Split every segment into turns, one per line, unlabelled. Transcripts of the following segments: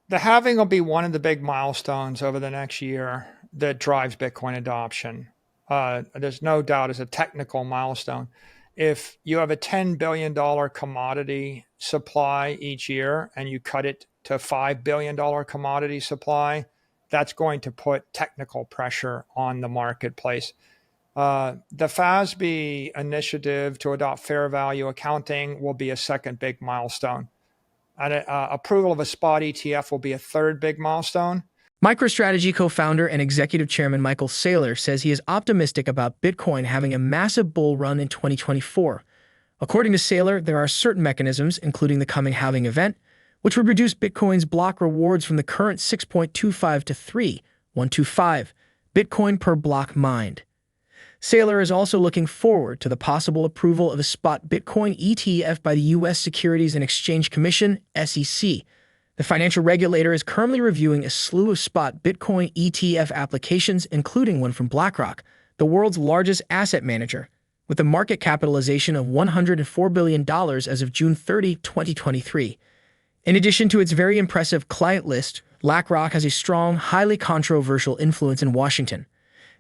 The halving will be one of the big milestones over the next year that drives Bitcoin adoption. There's no doubt it's a technical milestone. If you have a $10 billion commodity supply each year and you cut it to $5 billion commodity supply, that's going to put technical pressure on the marketplace. The FASB initiative to adopt fair value accounting will be a second big milestone. Approval of a spot ETF will be a third big milestone.
MicroStrategy co-founder and executive chairman Michael Saylor says he is optimistic about Bitcoin having a massive bull run in 2024. According to Saylor, there are certain mechanisms, including the coming halving event, which would reduce Bitcoin's block rewards from the current 6.25 to 3.125 Bitcoin per block mined. Saylor is also looking forward to the possible approval of a spot Bitcoin ETF by the U.S. Securities and Exchange Commission, SEC. The financial regulator is currently reviewing a slew of spot Bitcoin ETF applications, including one from BlackRock, the world's largest asset manager, with a market capitalization of $104 billion as of June 30, 2023. In addition to its very impressive client list, BlackRock has a strong, highly controversial influence in Washington.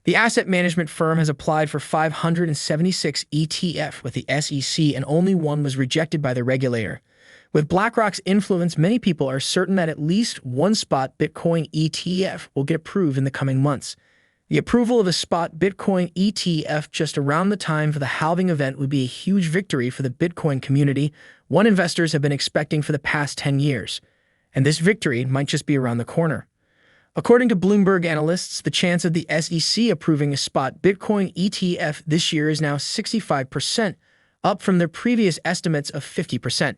The asset management firm has applied for 576 ETF with the SEC, and only one was rejected by the regulator. With BlackRock's influence, many people are certain that at least one spot Bitcoin ETF will get approved in the coming months. The approval of a spot Bitcoin ETF just around the time for the halving event would be a huge victory for the Bitcoin community, one investors have been expecting for the past 10 years. And this victory might just be around the corner. According to Bloomberg analysts, the chance of the SEC approving a spot Bitcoin ETF this year is now 65%, up from their previous estimates of 50%.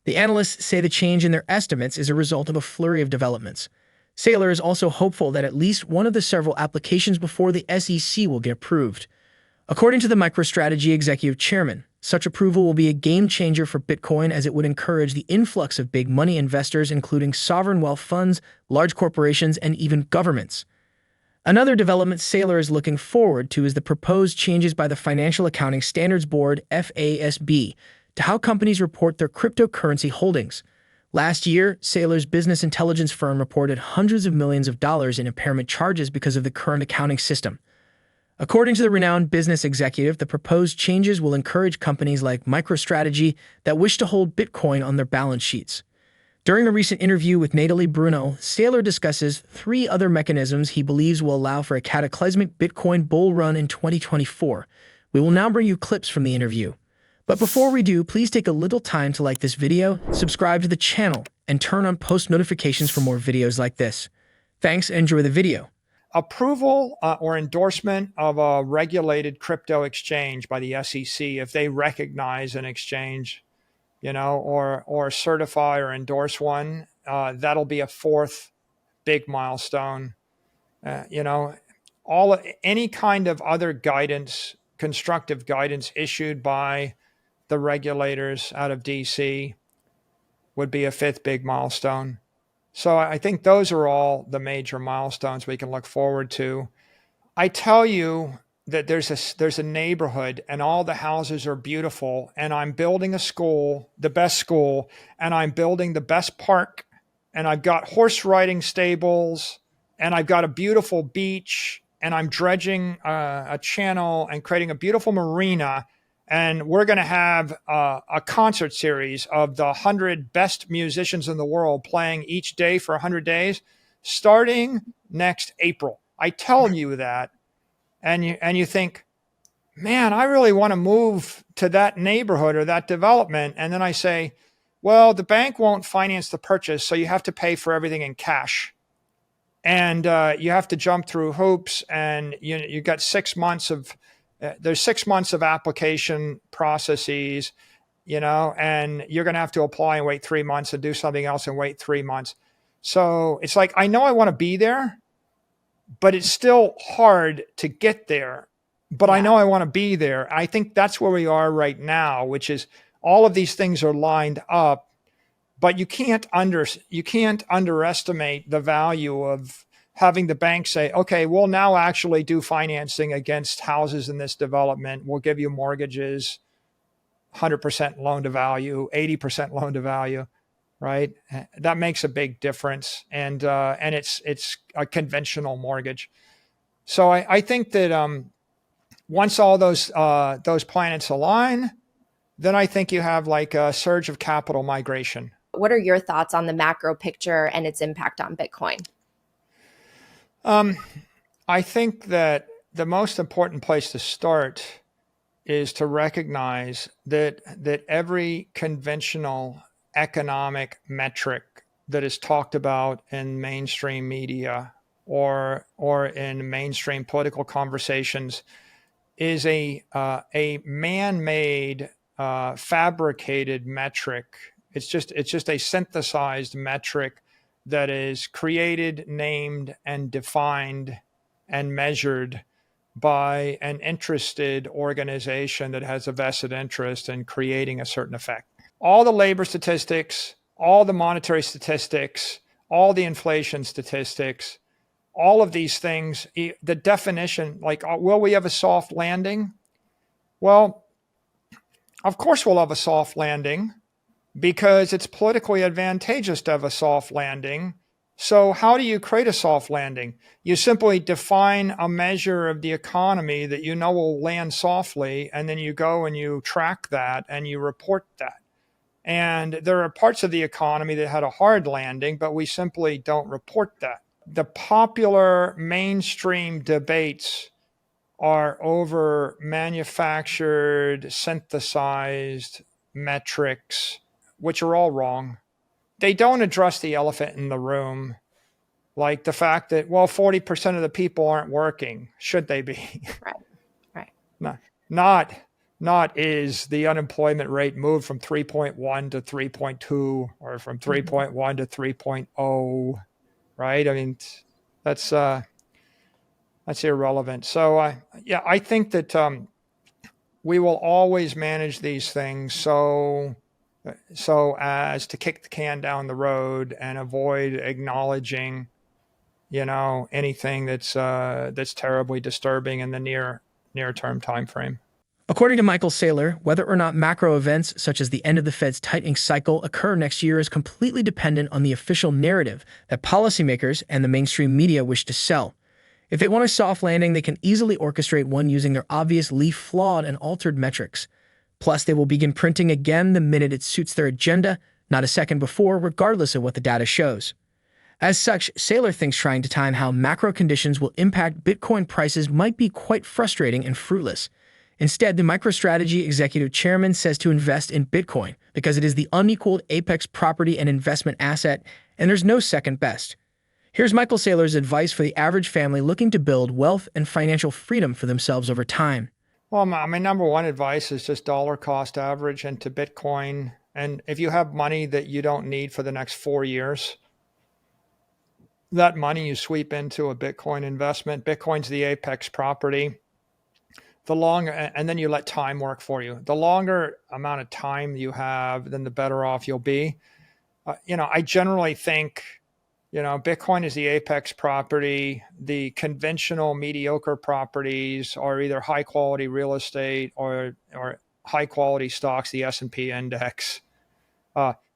The analysts say the change in their estimates is a result of a flurry of developments. Saylor is also hopeful that at least one of the several applications before the SEC will get approved. According to the MicroStrategy executive chairman, such approval will be a game changer for Bitcoin, as it would encourage the influx of big money investors, including sovereign wealth funds, large corporations, and even governments. Another development Saylor is looking forward to is the proposed changes by the Financial Accounting Standards Board, FASB, to how companies report their cryptocurrency holdings. Last year, Saylor's business intelligence firm reported hundreds of millions of dollars in impairment charges because of the current accounting system. According to the renowned business executive, the proposed changes will encourage companies like MicroStrategy that wish to hold Bitcoin on their balance sheets. During a recent interview with Natalie Brunell, Saylor discusses 3 other mechanisms he believes will allow for a cataclysmic Bitcoin bull run in 2024. We will now bring you clips from the interview. But before we do, please take a little time to like this video, subscribe to the channel, and turn on post notifications for more videos like this. Thanks and enjoy the video.
Approval or endorsement of a regulated crypto exchange by the SEC, if they recognize an exchange, or certify or endorse one, that'll be a fourth big milestone. Any kind of other guidance, constructive guidance issued by the regulators out of DC would be a fifth big milestone. So I think those are all the major milestones we can look forward to. I tell you that there's a neighborhood and all the houses are beautiful, and I'm building a school, the best school, and I'm building the best park, and I've got horse riding stables, and I've got a beautiful beach, and I'm dredging a channel and creating a beautiful marina. And we're going to have a concert series of the 100 best musicians in the world playing each day for 100 days, starting next April. I tell you that, and you think, man, I really want to move to that neighborhood or that development. And then I say, well, the bank won't finance the purchase, so you have to pay for everything in cash. And you have to jump through hoops, and you got 6 months of there's 6 months of application processes, and you're going to have to apply and wait 3 months and do something else and wait 3 months. So it's like, I know I want to be there, but it's still hard to get there. But I know I want to be there. I think that's where we are right now, which is all of these things are lined up, but you can't underestimate the value of having the bank say, okay, we'll now actually do financing against houses in this development. We'll give you mortgages, 100% loan to value, 80% loan to value. right? That makes a big difference, and it's a conventional mortgage. So I think that once all those planets align, then I think you have like a surge of capital migration.
What are your thoughts on the macro picture and its impact on Bitcoin?
I think that the most important place to start is to recognize that every conventional economic metric that is talked about in mainstream media or in mainstream political conversations is a man-made fabricated metric. It's just a synthesized metric that is created, named, and defined and measured by an interested organization that has a vested interest in creating a certain effect. All the labor statistics, all the monetary statistics, all the inflation statistics, all of these things, the definition, like, will we have a soft landing? Well, of course we'll have a soft landing because it's politically advantageous to have a soft landing. So how do you create a soft landing? You simply define a measure of the economy that you know will land softly, and then you go and you track that and you report that. And there are parts of the economy that had a hard landing, but we simply don't report that. The popular mainstream debates are over manufactured, synthesized metrics, which are all wrong. They don't address the elephant in the room, like the fact that, well, 40% of the people aren't working. Should they be?
Right, right.
No, not is the unemployment rate moved from 3.1 to 3.2 or from 3.1 to 3.0, right? I mean, that's irrelevant. So yeah, I think that we will always manage these things so as to kick the can down the road and avoid acknowledging, anything that's terribly disturbing in the near term time frame.
According to Michael Saylor, whether or not macro events such as the end of the Fed's tightening cycle occur next year is completely dependent on the official narrative that policymakers and the mainstream media wish to sell. If they want a soft landing, they can easily orchestrate one using their obviously flawed and altered metrics. Plus, they will begin printing again the minute it suits their agenda, not a second before, regardless of what the data shows. As such, Saylor thinks trying to time how macro conditions will impact Bitcoin prices might be quite frustrating and fruitless. Instead, the MicroStrategy executive chairman says to invest in Bitcoin because it is the unequaled apex property and investment asset, and there's no second best. Here's Michael Saylor's advice for the average family looking to build wealth and financial freedom for themselves over time.
Well, my number one advice is just dollar cost average into Bitcoin. And if you have money that you don't need for the next 4 years, that money you sweep into a Bitcoin investment. Bitcoin's the apex property. The longer, and then you let time work for you. The longer amount of time you have, then the better off you'll be. I generally think, Bitcoin is the apex property. The conventional mediocre properties are either high quality real estate or high quality stocks, the S&P index.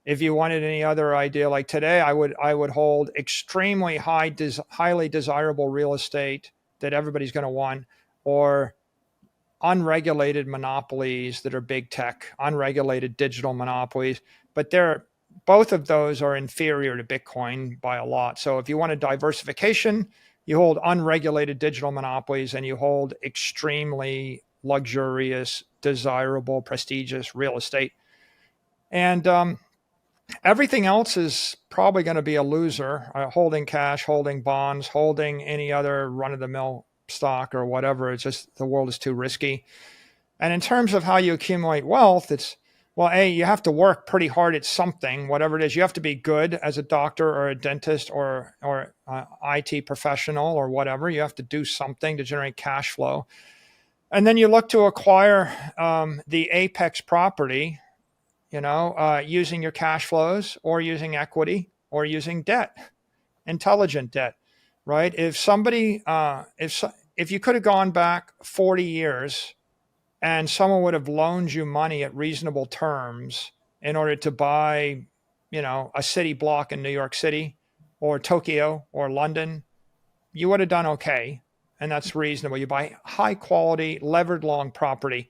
If you wanted any other idea, like today, I would hold extremely highly desirable real estate that everybody's going to want, or unregulated monopolies that are big tech, unregulated digital monopolies. But both of those are inferior to Bitcoin by a lot. So if you want a diversification, you hold unregulated digital monopolies and you hold extremely luxurious, desirable, prestigious real estate. And everything else is probably going to be a loser, holding cash, holding bonds, holding any other run-of-the-mill stock or whatever. It's just the world is too risky. And in terms of how you accumulate wealth, it's, well, you have to work pretty hard at something, whatever it is. You have to be good as a doctor or a dentist or IT professional or whatever. You have to do something to generate cash flow. And then you look to acquire the apex property, using your cash flows or using equity or using debt, intelligent debt, right? If somebody, if you could have gone back 40 years and someone would have loaned you money at reasonable terms in order to buy, a city block in New York City or Tokyo or London, you would have done okay. And that's reasonable. You buy high quality, levered long property,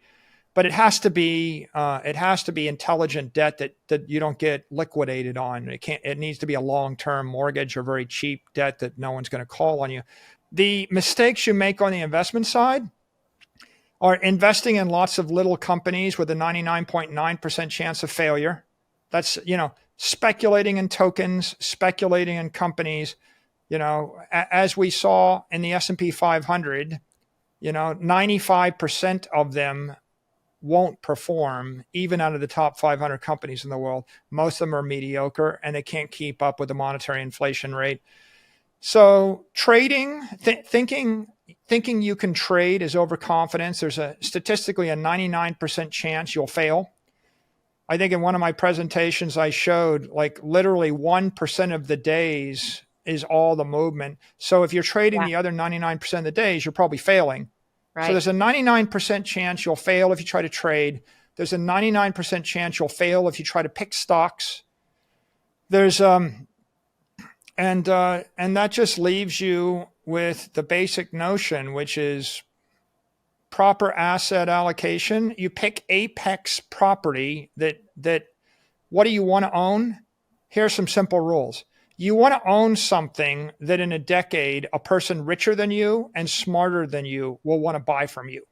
but it has to be intelligent debt that you don't get liquidated on. It needs to be a long-term mortgage or very cheap debt that no one's going to call on you. The mistakes you make on the investment side are investing in lots of little companies with a 99.9% chance of failure. That's, speculating in tokens, speculating in companies. As we saw in the S&P 500, 95% of them won't perform, even out of the top 500 companies in the world. Most of them are mediocre and they can't keep up with the monetary inflation rate. So trading, thinking you can trade is overconfidence. There's statistically a 99% chance you'll fail. I think in one of my presentations I showed like literally 1% of the days is all the movement. So if you're trading the other 99% of the days, you're probably failing. Right. So there's a 99% chance you'll fail if you try to trade. There's a 99% chance you'll fail if you try to pick stocks. There's and that just leaves you with the basic notion, which is proper asset allocation. You pick apex property that what do you want to own? Here's some simple rules. You want to own something that in a decade, a person richer than you and smarter than you will want to buy from you.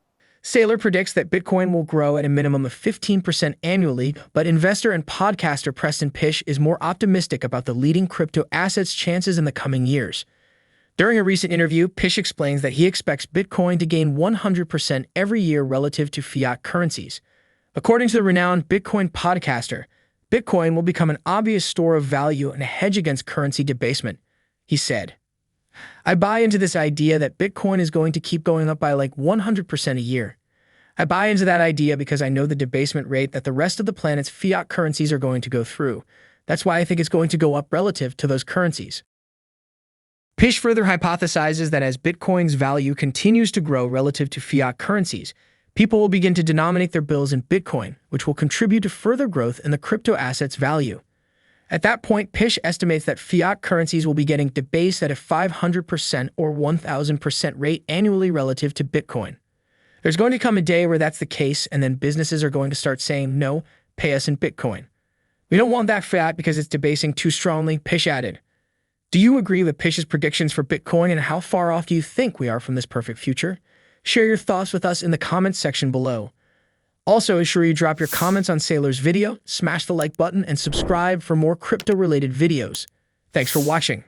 Saylor predicts that Bitcoin will grow at a minimum of 15% annually, but investor and podcaster Preston Pysh is more optimistic about the leading crypto assets' chances in the coming years. During a recent interview, Pysh explains that he expects Bitcoin to gain 100% every year relative to fiat currencies. According to the renowned Bitcoin podcaster, Bitcoin will become an obvious store of value and a hedge against currency debasement. He said, I buy into this idea that Bitcoin is going to keep going up by like 100% a year. I buy into that idea because I know the debasement rate that the rest of the planet's fiat currencies are going to go through. That's why I think it's going to go up relative to those currencies. Pysh further hypothesizes that as Bitcoin's value continues to grow relative to fiat currencies, people will begin to denominate their bills in Bitcoin, which will contribute to further growth in the crypto asset's value. At that point, Pysh estimates that fiat currencies will be getting debased at a 500% or 1,000% rate annually relative to Bitcoin. There's going to come a day where that's the case, and then businesses are going to start saying, no, pay us in Bitcoin. We don't want that fiat because it's debasing too strongly, Pysh added. Do you agree with Pysh's predictions for Bitcoin, and how far off do you think we are from this perfect future? Share your thoughts with us in the comments section below. Also, ensure you drop your comments on Saylor's video, smash the like button, and subscribe for more crypto-related videos. Thanks for watching.